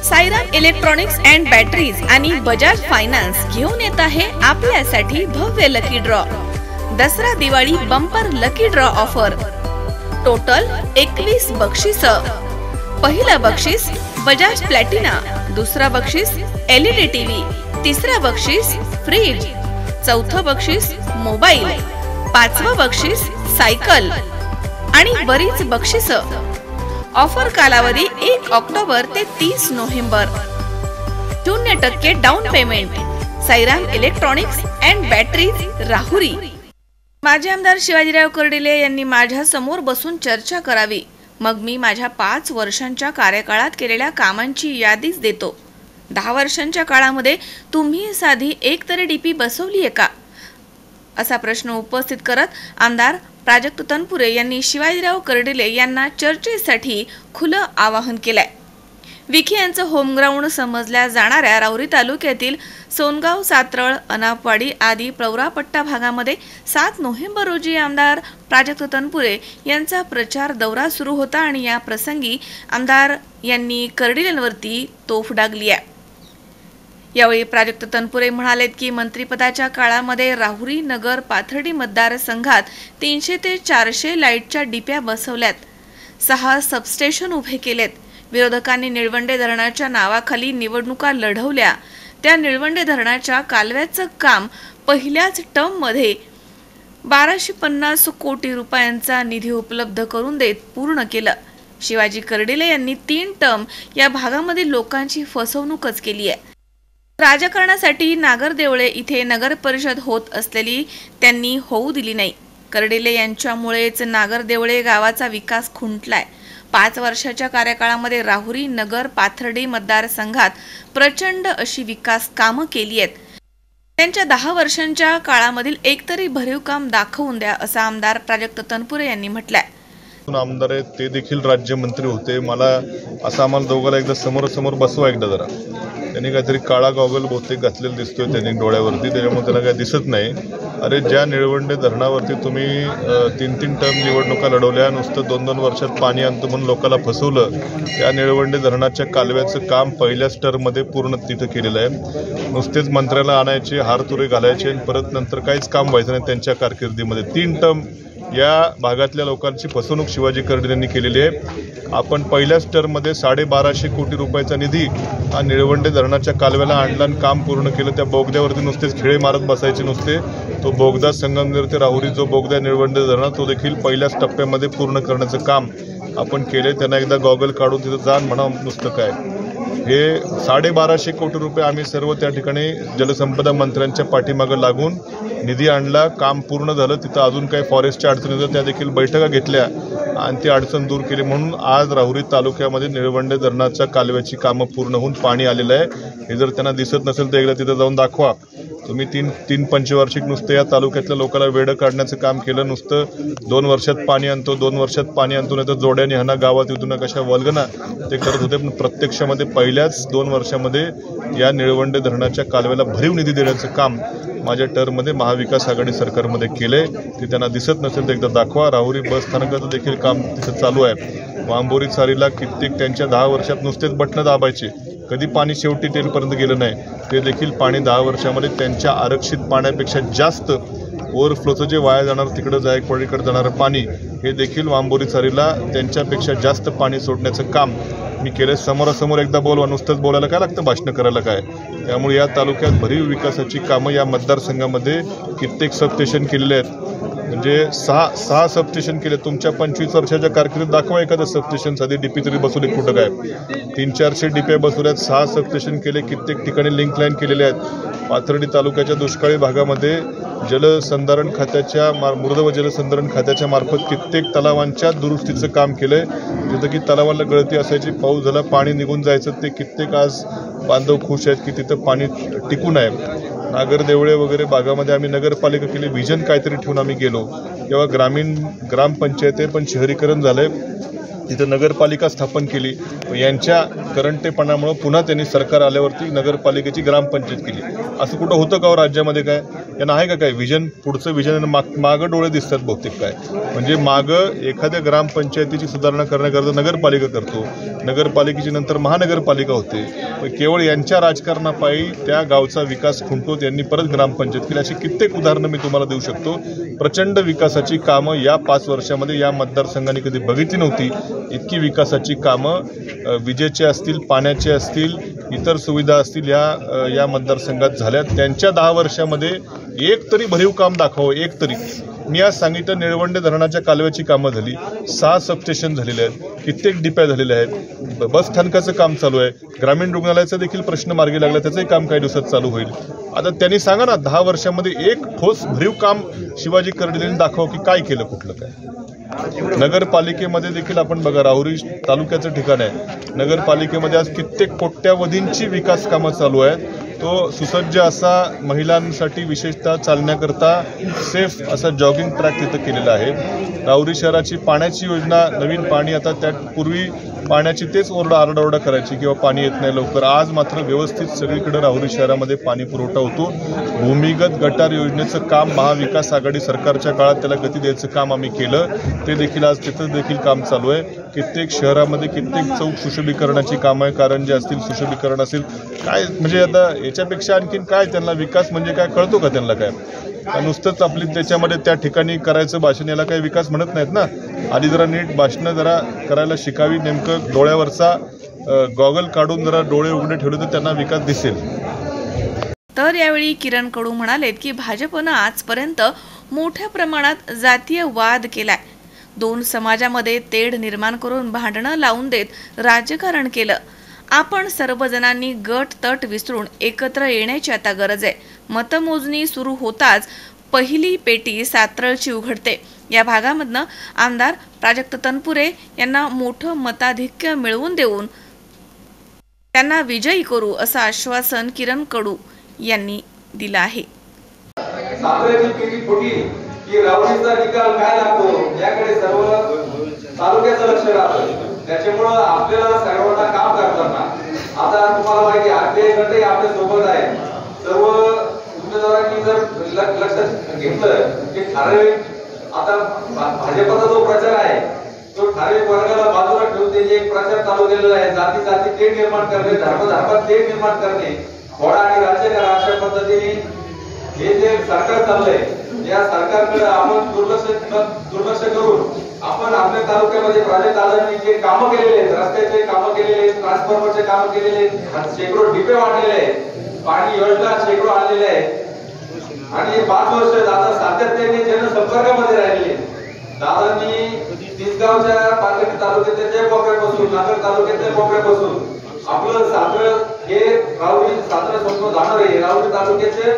Sairam electronics and batteries आणि Bajaj finance घेऊन येत आहे आपल्यासाठी भव्य lucky draw. Dasara Diwali bumper lucky draw offer. Total 21 बक्षीस। पहिला बक्षीस बजाज प्लॅटिना, दुसरा बक्षीस LED टीव्ही, तिसरा बक्षीस फ्रीज, चौथा बक्षीस मोबाईल, पाचवा बक्षीस सायकल आणि बरीच बक्षीस। ऑफर कालावधी 1 ऑक्टोबर ते 30 November. 0% down payment. Sairam electronics and batteries, Rahuri. माजी आमदार शिवाजीराव कर्डिले यांनी माझ्या समोर बसून चर्चा करावी, मग मी माझ्या 5 वर्षांच्या कार्यकाळात केलेल्या कामांची यादीच देतो। 10 वर्षांच्या काळामध्ये तुम्ही साधी एक तरी डीपी बसवली आहे का, असा प्रश्न उपस्थित करत आमदार प्राजक्त तनपुरे यांनी शिवाजीराव कर्डिले यांना चर्चेसाठी खुलं आवाहन केलंय। विखे यांचं होमग्राऊंड समजल्या जाणाऱ्या राहुरी तालुक्यातील सोनगाव, सातरळ, अनापवाडी आदी प्रवरापट्टा भागामध्ये 7 नोव्हेंबर रोजी आमदार प्राजक्त तनपुरे यांचा प्रचार दौरा सुरू होता आणि या प्रसंगी आमदार यांनी कर्डिलेंवरती तोफ डागली आहे। यावेळी प्राजक्त तनपुरे म्हणालेत की मंत्रिपदाच्या काळामध्ये राहुरी नगर पाथर्डी मतदारसंघात 300 ते 400 लाईटच्या डिप्या बसवल्यात, 6 सबस्टेशन उभे केलेत। विरोधकांनी निळवंडे धरणाच्या नावाखाली निवडणुका लढवल्या, त्या निळवंडे धरणाच्या कालव्याचं काम पहिल्याच टर्ममध्ये 1250 कोटी रुपयांचा निधी उपलब्ध करून देत पूर्ण केलं। शिवाजी कर्डिले यांनी 3 टर्म या भागामधील लोकांची फसवणूकच केली आहे। राजकारणासाठी नागरदेवळे इथे नगर परिषद होत असलेली त्यांनी होऊ दिली नाही। कर्डिले यांच्यामुळेच नागरदेवळे गावाचा विकास खुंटलाय। 5 वर्षाच्या कार्यकाळामध्ये राहुरी नगर पाथर्डी मतदारसंघात प्रचंड अशी विकास कामं केली आहेत। त्यांच्या 10 वर्षांच्या काळामधील एकतरी भरीव काम दाखवून द्या, असं आमदार प्राजक्त तनपुरे यांनी म्हटलंय। आमदार आहेत ते देखील राज्यमंत्री होते। मला असं आम्हाला दोघांना एकदा समोर बसवा एकदा जरा। त्यांनी काहीतरी काळा गॉगल बहुतेक घातलेला दिसतोय त्यांनी डोळ्यावरती, त्याच्यामुळे त्यांना काही दिसत नाही। अरे ज्या निळवंडे धरणावरती तुम्ही 3 टर्म निवडणुका लढवल्या, नुसतं 2 वर्षात पाणी आणतो म्हणून लोकांना फसवलं, त्या निळवंडे धरणाच्या कालव्याचं काम पहिल्याच टर्ममध्ये पूर्ण तिथं केलेलं आहे। नुसतेच मंत्र्याला आणायचे, हारतुरे घालायचे आणि परत नंतर काहीच काम व्हायचं नाही त्यांच्या कारकिर्दीमध्ये। 3 टर्म या भागातल्या लोकांची फसवणूक शिवाजी कर्डिले यांनी केलेली आहे। आपण पहिल्याच टर्ममध्ये 1250 कोटी रुपयाचा निधी हा निळवंडे धरणाच्या कालव्याला आणला आणि काम पूर्ण केलं। त्या बोगद्यावरती नुसतेच खेळे मारत बसायचे नुसते। तो बोगदा संगमनेर ते राहुरी जो बोगदा निळवंडे धरणात तो देखील पहिल्याच टप्प्यामध्ये पूर्ण करण्याचं काम आपण केले। त्यांना एकदा गॉगल काढून तिथं जाण म्हणा नुसतं काय। हे 1250 कोटी रुपये आम्ही सर्व त्या ठिकाणी जलसंपदा मंत्र्यांच्या पाठीमागं लागून निधी आणला, काम पूर्ण झालं। तिथं अजून काही फॉरेस्टच्या अडचणी होत्या, त्या देखील बैठका घेतल्या आणि ती अडचण दूर केली, म्हणून आज राहुरी तालुक्यामध्ये निळवंडे धरणाच्या कालव्याची कामं पूर्ण होऊन पाणी आलेलं आहे। हे जर त्यांना दिसत नसेल तर एकदा तिथं जाऊन दाखवा। तुम्ही 3 पंचवार्षिक नुसतं या तालुक्यातल्या लोकांना वेडं काढण्याचं काम केलं। नुसतं 2 वर्षात पाणी आणतो, 2 वर्षात पाणी आणतो, नाही तर जोड्याने हना गावात येतो ना कशा वल्गना ते करत होते। पण प्रत्यक्षामध्ये पहिल्याच 2 वर्षामध्ये या निळवंडे धरणाच्या कालव्याला भरीव निधी देण्याचं काम माझ्या टर्ममध्ये महाविकास आघाडी सरकारमध्ये केलंय। ते त्यांना दिसत नसेल तर एकदा दाखवा। राहुरी बस स्थानकाचं देखील काम तिथं चालू आहे। वांबोरी चारीला कित्येक त्यांच्या 10 वर्षात नुसतेच बटणं दाबायचे, कधी पाणी शेवटी टेलपर्यंत गेलं नाही। ते देखील पाणी 10 वर्षामध्ये त्यांच्या आरक्षित पाण्यापेक्षा जास्त ओव्हरफ्लोचं जे वाया जाणार तिकडं जायकवाडीकडे जाणारं पाणी हे देखील वांबोरी चारीला त्यांच्यापेक्षा जास्त पाणी सोडण्याचं काम मी केलं। समोरासमोर एकदा बोलवा, नुसतंच बोलायला काय लागतं, भाषणं करायला काय। त्यामुळे या तालुक्यात भरीव विकासाची कामं या मतदारसंघामध्ये कित्येक सबस्टेशन केलेले आहेत। म्हणजे 6 सबस्टेशन केले। तुमच्या 25 वर्षाच्या कारकिर्दीत दाखवा एखादं सबस्टेशन, साधी डीपी तरी बसवली कुठं काय। 300-400 डिप्या बसवल्यात, 6 सबस्टेशन केले, कित्येक ठिकाणी लिंक लाईन केलेले आहेत। पाथर्डी तालुक्याच्या दुष्काळी भागामध्ये जलसंधारण खात्याच्या मृद व जलसंधारण खात्याच्या मार्फत कित्येक तलावांच्या दुरुस्तीचं काम केलंय। जिथं की तलावाला गळती असायची, पाऊस झाला पाणी निघून जायचं, ते कित्येक आज बांधव खुश आहेत की तिथं पाणी टिकून आहे। नागरदेवळे वगैरे भागामध्ये आम्ही नगरपालिका केली, व्हिजन काहीतरी ठेवून आम्ही गेलो। तेव्हा ग्रामपंचायत आहे पण शहरीकरण झालंय। तिथं नगरपालिका स्थापन केली. यांच्या करंटेपणामुळे पुन्हा त्यांनी सरकार आल्यावरती नगरपालिकेची ग्रामपंचायत केली. असं कुठं होतं का राज्यामध्ये? काय यांना आहे का काय विजन? पुढचं विजन मागं डोळे दिसतात बहुतेक. काय म्हणजे मागं एखाद्या ग्रामपंचायतीची सुधारणा करण्याकरता नगरपालिका करतो, नगरपालिकेची नंतर महानगरपालिका होते. केवळ यांच्या राजकारणापायी त्या गावचा विकास खुंटतो. त्यांनी परत ग्रामपंचायत केली. अशी कित्येक उदाहरणं मी तुम्हाला देऊ शकतो. प्रचंड विकासाची कामं या 5 वर्षामध्ये या मतदारसंघाने कधी बघितली नव्हती. इतकी विकासाची कामं विजेचे असतील, पाण्याचे असतील, इतर सुविधा असतील या मतदारसंघात झाल्या. त्यांच्या 10 वर्षामध्ये एक तरी भरीव काम दाखवावं. एक तरी. मी आज सांगितलं निळवंडे धरणाच्या कालव्याची कामं झाली, 6 सबस्टेशन झालेले आहेत, कित्येक डिप्या झालेल्या आहेत, बस स्थानकाचं काम चालू आहे, ग्रामीण रुग्णालयाचा देखील प्रश्न मार्गी लागला, त्याचंही काम काही दिवसात चालू होईल. आता त्यांनी सांगा ना 10 वर्षामध्ये एक ठोस भरीव काम शिवाजी कर्डिलेंनी दाखव की काय केलं, कुठलं काय. नगरपालिकेमध्ये देखील आपण बघा, राहुरी तालुक्याचं ठिकाण आहे. नगरपालिकेमध्ये आज कित्येक कोट्यावधींची विकास कामं चालू आहेत. तो सुसज्ज असा महिलांसाठी विशेषतः चालण्याकरता सेफ असा जॉगिंग ट्रॅक तिथं केलेला आहे. राहुरी शहराची पाण्याची योजना, नवीन पाणी, आता त्या पूर्वी पाण्याची तेच आरडाओरडा करायची किंवा पाणी येत नाही लवकर. आज मात्र व्यवस्थित सगळीकडे राहुरी शहरामध्ये पाणी पुरवठा होतो. भूमिगत गटार योजनेचं काम महाविकास आघाडी सरकारच्या काळात त्याला गती द्यायचं काम आम्ही केलं. ते देखील आज तिथं देखील काम चालू आहे. कित्येक शहरामध्ये कित्येक चौक सुशोभीकरणाची कामं आहे. कारंजे असतील, सुशोभीकरण असेल, काय म्हणजे आता याच्यापेक्षा आणखीन काय त्यांना विकास म्हणजे काय कळतो का त्यांना? काय नुसतंच आपली त्याच्यामध्ये त्या ठिकाणी करायचं भाषण, याला काही विकास म्हणत नाहीत ना. आधी जरा नीट भाषणं जरा करायला शिकावी. नेमकं डोळ्यावरचा गॉगल काढून जरा डोळे उघडे ठेवले तर त्यांना विकास दिसेल. तर यावेळी किरण कडू म्हणालेत की भाजपनं आजपर्यंत मोठ्या प्रमाणात जातीय वाद केलाय. 2 समाजामध्ये तेढ निर्माण करून भांडणं लावून देत राजकारण केलं. आपण सर्वजणांनी गट तट विसरून एकत्र येण्याची आता गरज आहे. मतमोजणी सुरू होताच पहिली पेटी सातरळची उघडते. या भागामधनं आमदार प्राजक्त तनपुरे यांना मोठं मताधिक्य मिळवून देऊन त्यांना विजयी करू असं आश्वासन किरण कडू यांनी दिलं आहे. राहुरीचा निकाल काय लागतो याकडे सर्व तालुक्याचं लक्ष राहतं. त्याच्यामुळं आपल्याला सर्वांना काम करताना आता तुम्हाला माहिती आपले गटही आपल्या सोबत आहे. सर्व उमेदवारांनी जर लक्षात घेतलं की ठराविक आता भाजपचा जो प्रचार आहे तो ठराविक वर्गाला बाजूला ठेवून त्याचे एक प्रचार चालू केलेला आहे. जाती तेढ निर्माण करणे, धर्मात तेढ निर्माण करणे, खोडा आणि राजकारण अशा पद्धतीने हे जे सरकार चाललंय या सरकारकडे आपण दुर्लक्ष करून आपण आपल्या तालुक्यामध्ये प्राजक्त दादांनी जे कामं केलेले आहेत, रस्त्याचे कामं केलेले आहेत, ट्रान्सफॉर्मरचे कामं केलेले आहेत, शेकडो डिपे वाढलेले आहेत, पाणी योजना शेकडो आणलेले आहेत आणि 5 वर्ष दादा सातत्याने जनसंपर्कामध्ये राहिलेले. दादांनी तिसगावच्या पाथर्डी तालुक्याच्या कोपऱ्यापासून, नागर तालुक्याच्या कोपऱ्यापासून आपलं सातळ हे राहुरी सातळ संपूर्ण जाणार आहे. राहुरी तालुक्याचे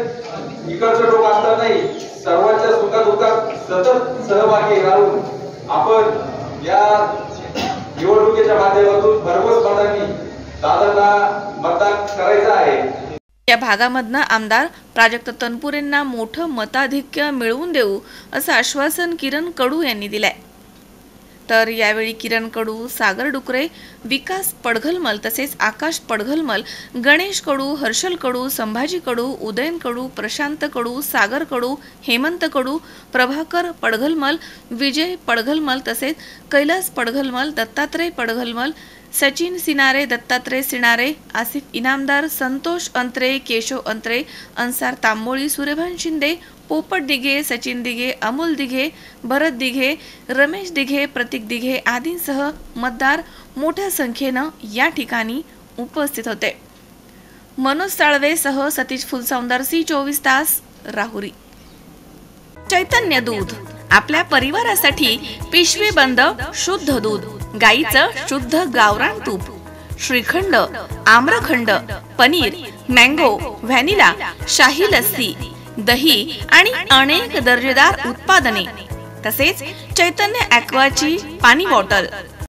इकडचं लोक असतात नाही, सर्वांच्या सुखादुःखात सतत सहभागी राहून आपण या निवडणुकीच्या माध्यमातून भरघोस मतांनी दादांना मतदान करायचं आहे. या भागामधनं आमदार प्राजक्त तनपुरेंना मोठं मताधिक्य मिळवून देऊ असं आश्वासन किरण कडू यांनी दिलंय. तर यावेळी किरण कडू, सागर डुकरे, विकास पडघलमल तसेच आकाश पडघलमल, गणेश कडू, हर्षल कडू, संभाजी कडू, उदयन कडू, प्रशांत कडू, सागर कडू, हेमंत कडू, प्रभाकर पडघलमल, विजय पडघलमल तसेच कैलास पडघलमल, दत्तात्रय पडघलमल, सचिन सिनारे, दत्तात्रय सिनारे, आसिफ इनामदार, संतोष अंत्रे, केशव अंत्रे, अन्सार तांबोळी, सूर्यभान शिंदे, पोपट दिघे, सचिन दिघे, अमोल दिघे, भरत दिघे, रमेश दिघे, प्रतीक दिघे आदींसह मतदार मोठ्या संख्येनं या ठिकाणी उपस्थित होते. मनोज साळवे सह सतीश फुलसौंदर, C24 तास, राहुरी. चैतन्य दूध आपल्या परिवारासाठी पिशवी बंद शुद्ध दूध, गाईचं शुद्ध गावरान तूप, श्रीखंड, आम्रखंड, पनीर, मँगो, व्हॅनिला, शाही लस्सी, दही आणि अनेक दर्जेदार उत्पादने तसेच चैतन्य ॲक्वाची पाणी बॉटल,